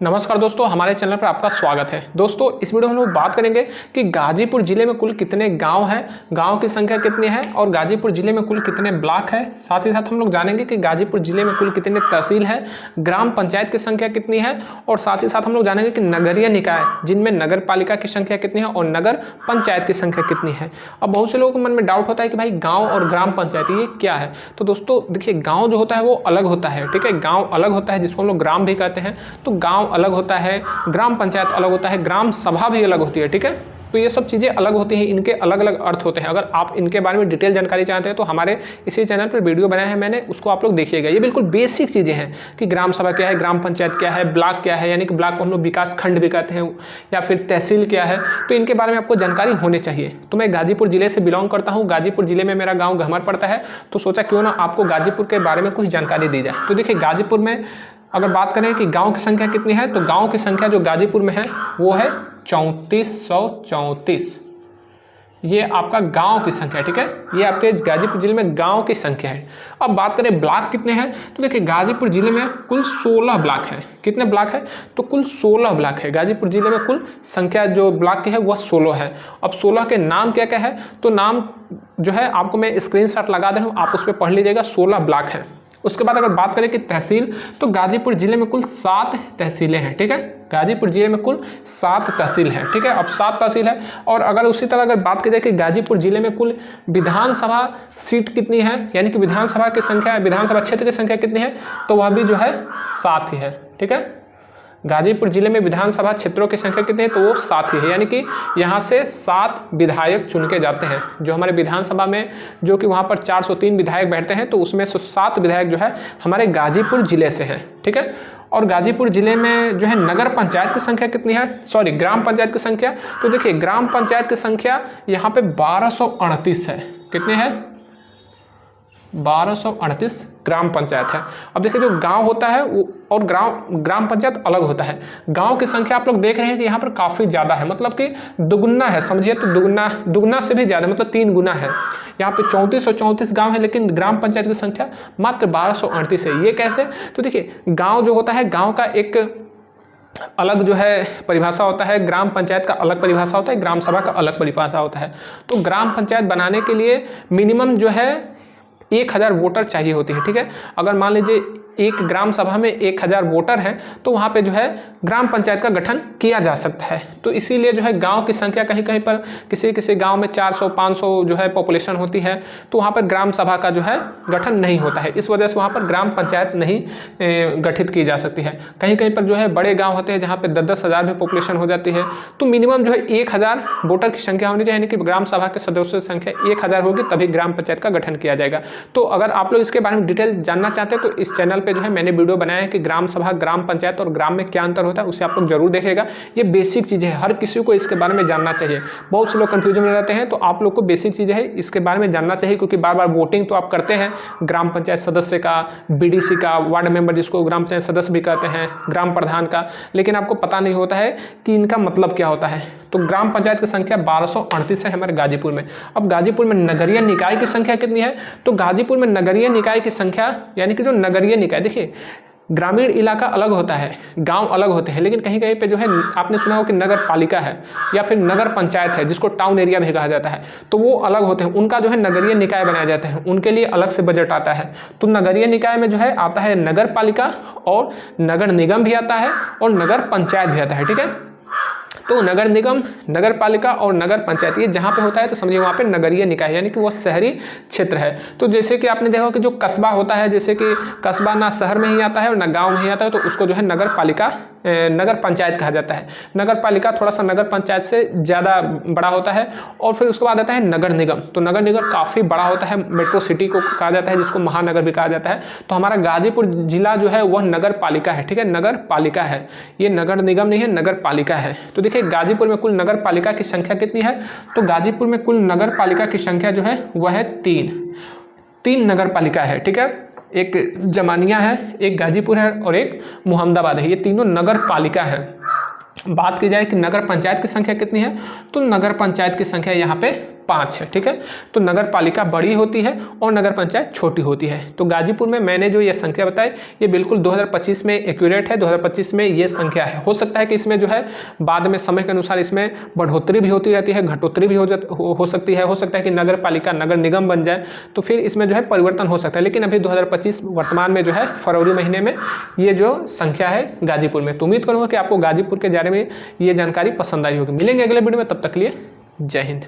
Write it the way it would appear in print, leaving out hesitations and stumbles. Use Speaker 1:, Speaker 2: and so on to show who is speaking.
Speaker 1: नमस्कार दोस्तों, हमारे चैनल पर आपका स्वागत है। दोस्तों इस वीडियो में हम लोग बात करेंगे कि गाजीपुर जिले में कुल कितने गांव हैं, गांव की संख्या कितनी है और गाजीपुर जिले में कुल कितने ब्लॉक है। साथ ही साथ हम लोग जानेंगे कि गाजीपुर जिले में कुल कितने तहसील है, ग्राम पंचायत की संख्या कितनी है और साथ ही साथ हम लोग जानेंगे कि नगरीय निकाय जिनमें नगर पालिका की संख्या कितनी है और नगर पंचायत की संख्या कितनी है। अब बहुत से लोगों के मन में डाउट होता है कि भाई गाँव और ग्राम पंचायत ये क्या है। तो दोस्तों देखिए, गाँव जो होता है वो अलग होता है, ठीक है। गाँव अलग होता है जिसको हम लोग ग्राम भी कहते हैं। तो गाँव अलग होता है, ग्राम पंचायत अलग होता है, ग्राम सभा भी अलग होती है, ठीक है। तो ये सब चीज़ें अलग होती हैं, इनके अलग अलग अर्थ होते हैं। अगर आप इनके बारे में डिटेल जानकारी चाहते हैं तो हमारे इसी चैनल पर वीडियो बनाया है मैंने, उसको आप लोग देखिएगा। ये बिल्कुल बेसिक चीज़ें हैं कि ग्राम सभा क्या है, ग्राम पंचायत क्या है, ब्लॉक क्या है, यानी कि ब्लॉक को हम लोग विकास खंड भी कहते हैं, या फिर तहसील क्या है। तो इनके बारे में आपको जानकारी होनी चाहिए। तो मैं गाजीपुर जिले से बिलोंग करता हूँ, गाजीपुर जिले में मेरा गाँव घमर पड़ता है। तो सोचा क्यों ना आपको गाजीपुर के बारे में कुछ जानकारी दी जाए। तो देखिए, गाजीपुर में अगर बात करें कि गांव की संख्या कितनी है, तो गांव की संख्या जो गाजीपुर में है वो है 3434। ये आपका गांव की संख्या है, ठीक है। ये आपके गाजीपुर जिले में गांव की संख्या है। अब बात करें ब्लॉक कितने हैं, तो देखिए गाजीपुर जिले में कुल 16 ब्लॉक है। कितने ब्लॉक है, तो कुल 16 ब्लॉक है। गाजीपुर जिले में कुल संख्या जो ब्लॉक की है वह 16 है। अब 16 के नाम क्या क्या है, तो नाम जो है आपको मैं स्क्रीनशॉट लगा दे रहा हूँ, आप उस पर पढ़ लीजिएगा। 16 ब्लॉक है। उसके बाद अगर बात करें कि तहसील, तो गाजीपुर जिले में कुल 7 तहसीलें हैं, ठीक है। गाजीपुर जिले में कुल 7 तहसील है, ठीक है। अब 7 तहसील है। और अगर उसी तरह अगर बात की जाए कि गाजीपुर जिले में कुल विधानसभा सीट कितनी है, यानी कि विधानसभा की संख्या, विधानसभा क्षेत्र की संख्या कितनी है, तो वह भी जो है 7 ही है, ठीक है। गाजीपुर जिले में विधानसभा क्षेत्रों की संख्या कितनी है, तो वो 7 ही है। यानी कि यहाँ से 7 विधायक चुन के जाते हैं। जो हमारे विधानसभा में जो कि वहाँ पर 403 विधायक बैठते हैं, तो उसमें से 7 विधायक जो है हमारे गाजीपुर जिले से हैं, ठीक है। और गाजीपुर जिले में जो है नगर पंचायत की संख्या कितनी है, सॉरी ग्राम पंचायत की संख्या, तो देखिए ग्राम पंचायत की संख्या यहाँ पे 1238 है। कितने हैं, 1238 ग्राम पंचायत है। अब देखिए, जो गांव होता है वो और ग्राम पंचायत अलग होता है। गांव की संख्या आप लोग देख रहे हैं कि यहाँ पर काफ़ी ज़्यादा है, मतलब कि दुगुना है, समझिए तो दुगुना से भी ज़्यादा, मतलब 3 गुना है। यहाँ पे 3434 गांव है, लेकिन ग्राम पंचायत की संख्या मात्र 1238 है। ये कैसे, तो देखिए गाँव जो होता है, गाँव का एक अलग जो है परिभाषा होता है, ग्राम पंचायत का अलग परिभाषा होता है, ग्राम सभा का अलग परिभाषा होता है। तो ग्राम पंचायत बनाने के लिए मिनिमम जो है 1000 वोटर चाहिए होती है, ठीक है। अगर मान लीजिए एक ग्राम सभा में 1000 वोटर हैं, तो वहाँ पे जो है ग्राम पंचायत का गठन किया जा सकता है। तो इसीलिए जो है गांव की संख्या कहीं कहीं पर किसी किसी गांव में 400-500 जो है पॉपुलेशन होती है, तो वहाँ पर ग्राम सभा का जो है गठन नहीं होता है। इस वजह से वहाँ पर ग्राम पंचायत नहीं गठित की जा सकती है। कहीं कहीं पर जो है बड़े गाँव होते हैं जहाँ पर 10-10 हज़ार भी पॉपुलेशन हो जाती है, तो मिनिमम जो है 1000 वोटर की संख्या होनी चाहिए, यानी कि ग्राम सभा के सदस्यों की संख्या 1000 होगी, तभी ग्राम पंचायत का गठन किया जाएगा। तो अगर आप लोग इसके बारे में डिटेल जानना चाहते हैं तो इस चैनल पे जो है मैंने वीडियो बनाया है कि ग्राम सभा, ग्राम पंचायत और ग्राम में क्या अंतर होता है, उसे आप लोग जरूर देखिएगा। ये बेसिक चीज़ें हैं, हर किसी को इसके बारे में जानना चाहिए। बहुत से लोग कंफ्यूजन में रहते हैं, तो आप लोग को बेसिक चीज़ें हैं इसके बारे में जानना चाहिए, क्योंकि बार बार वोटिंग तो आप करते हैं ग्राम पंचायत सदस्य का, बीडीसी का, वार्ड मेंबर जिसको ग्राम पंचायत सदस्य भी कहते हैं, ग्राम प्रधान का, लेकिन आपको पता नहीं होता है कि इनका मतलब क्या होता है। तो ग्राम पंचायत की संख्या 1238 है हमारे गाजीपुर में। अब गाजीपुर में नगरीय निकाय की संख्या कितनी है, तो गाजीपुर में नगरीय निकाय की संख्या, यानी कि जो नगरीय निकाय, देखिए ग्रामीण इलाका अलग होता है, गांव अलग होते हैं, लेकिन कहीं कहीं पे जो है आपने सुना हो कि नगर पालिका है या फिर नगर पंचायत है, जिसको टाउन एरिया भी कहा जाता है, तो वो अलग होते हैं। उनका जो है नगरीय निकाय बनाए जाते हैं, उनके लिए अलग से बजट आता है। तो नगरीय निकाय में जो है आता है नगर पालिका और नगर निगम भी आता है और नगर पंचायत भी आता है, ठीक है। तो नगर निगम, नगर पालिका और नगर पंचायत ये जहाँ पे होता है तो समझिए वहाँ पे नगरीय निकाय, यानी कि वो शहरी क्षेत्र है। तो जैसे कि आपने देखा कि जो कस्बा होता है, जैसे कि कस्बा ना शहर में ही आता है और ना गांव में ही आता है, तो उसको जो है नगर पालिका, नगर पंचायत कहा जाता है। नगर पालिका थोड़ा सा नगर पंचायत से ज़्यादा बड़ा होता है। और फिर उसके बाद आता है नगर निगम। तो नगर निगम काफ़ी बड़ा होता है, मेट्रो सिटी को कहा जाता है, जिसको महानगर भी कहा जाता है। तो हमारा गाजीपुर जिला जो है वह नगर पालिका है, ठीक है, नगर पालिका है। ये नगर निगम नहीं है, नगर पालिका है। तो देखिए गाजीपुर में कुल नगर पालिका की संख्या कितनी है, तो गाजीपुर में कुल नगर पालिका की संख्या जो है वह है 3 नगर पालिका है, ठीक है। एक जमानिया है, एक गाजीपुर है और एक मुहम्मदाबाद है। ये तीनों नगर पालिका है। बात की जाए कि नगर पंचायत की संख्या कितनी है, तो नगर पंचायत की संख्या यहाँ पे 5 है। ठीक है, तो नगर पालिका बड़ी होती है और नगर पंचायत छोटी होती है। तो गाजीपुर में मैंने जो ये संख्या बताई ये बिल्कुल 2025 में एक्यूरेट है, 2025 में ये संख्या है। हो सकता है कि इसमें जो है बाद में समय के अनुसार इसमें बढ़ोतरी भी होती रहती है, घटोतरी भी हो सकती है। हो सकता है कि नगर पालिका नगर निगम बन जाए तो फिर इसमें जो है परिवर्तन हो सकता है, लेकिन अभी 2025 वर्तमान में जो है फरवरी महीने में ये जो संख्या है गाजीपुर में। तो उम्मीद करूँगा कि आपको गाजीपुर के बारे में ये जानकारी पसंद आई होगी। मिलेंगे अगले वीडियो में, तब तक के लिए जय हिंद।